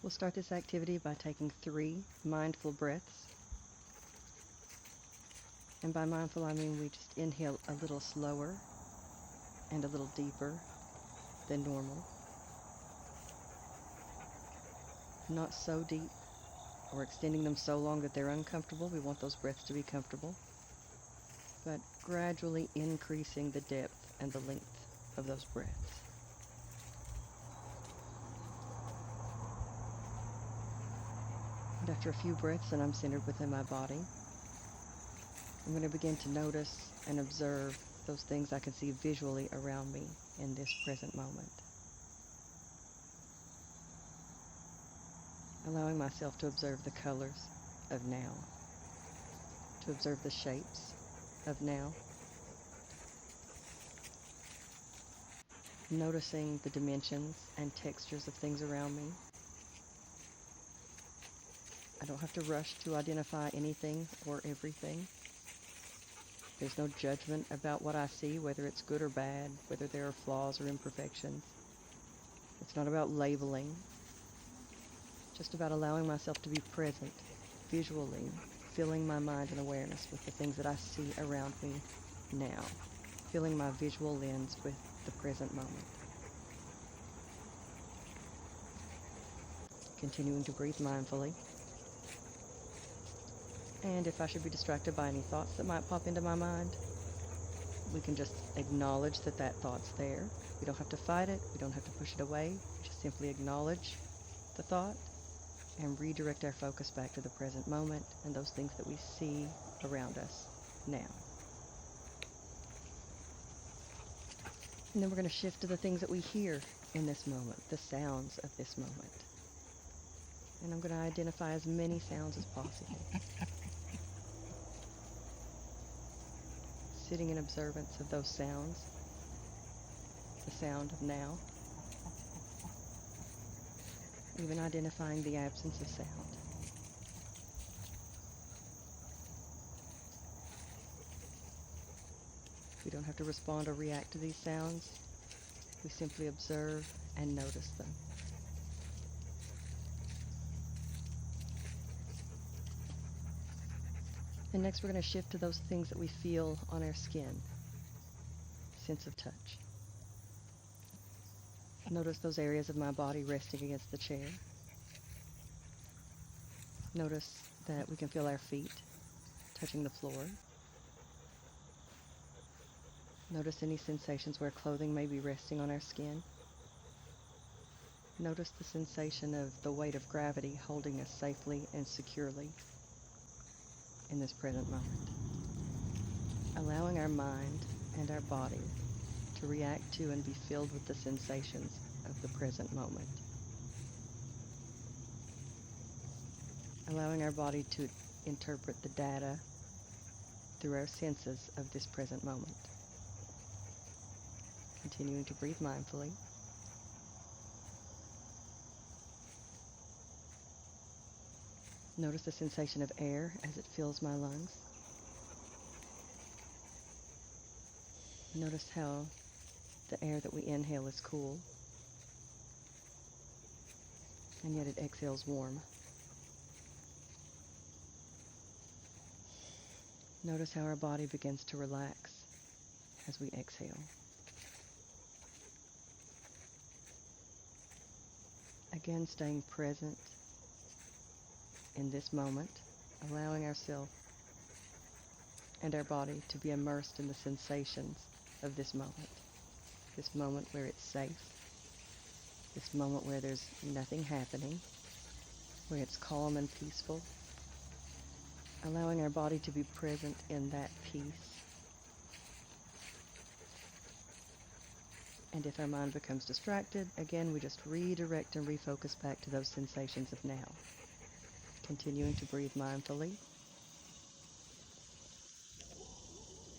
We'll start this activity by taking 3 mindful breaths. And by mindful, I mean we just inhale a little slower and a little deeper than normal. Not so deep or extending them so long that they're uncomfortable. We want those breaths to be comfortable, but gradually increasing the depth and the length of those breaths. And after a few breaths and I'm centered within my body, I'm going to begin to notice and observe those things I can see visually around me in this present moment. Allowing myself to observe the colors of now, to observe the shapes of now, noticing the dimensions and textures of things around me. I don't have to rush to identify anything or everything. There's no judgment about what I see, whether it's good or bad, whether there are flaws or imperfections. It's not about labeling, just about allowing myself to be present, visually, filling my mind and awareness with the things that I see around me now, filling my visual lens with the present moment. Continuing to breathe mindfully. And if I should be distracted by any thoughts that might pop into my mind, we can just acknowledge that that thought's there. We don't have to fight it. We don't have to push it away. Just simply acknowledge the thought and redirect our focus back to the present moment and those things that we see around us now. And then we're going to shift to the things that we hear in this moment, the sounds of this moment. And I'm going to identify as many sounds as possible. Sitting in observance of those sounds, the sound of now, even identifying the absence of sound. We don't have to respond or react to these sounds. We simply observe and notice them. And next we're going to shift to those things that we feel on our skin. Sense of touch. Notice those areas of my body resting against the chair. Notice that we can feel our feet touching the floor. Notice any sensations where clothing may be resting on our skin. Notice the sensation of the weight of gravity holding us safely and securely in this present moment. Allowing our mind and our body to react to and be filled with the sensations of the present moment. Allowing our body to interpret the data through our senses of this present moment. Continuing to breathe mindfully. Notice the sensation of air as it fills my lungs. Notice how the air that we inhale is cool, and yet it exhales warm. Notice how our body begins to relax as we exhale. Again, staying present in this moment, allowing ourselves and our body to be immersed in the sensations of this moment where it's safe, this moment where there's nothing happening, where it's calm and peaceful, allowing our body to be present in that peace. And if our mind becomes distracted, again, we just redirect and refocus back to those sensations of now. Continuing to breathe mindfully.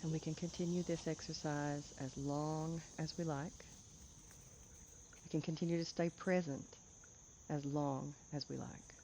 And we can continue this exercise as long as we like. We can continue to stay present as long as we like.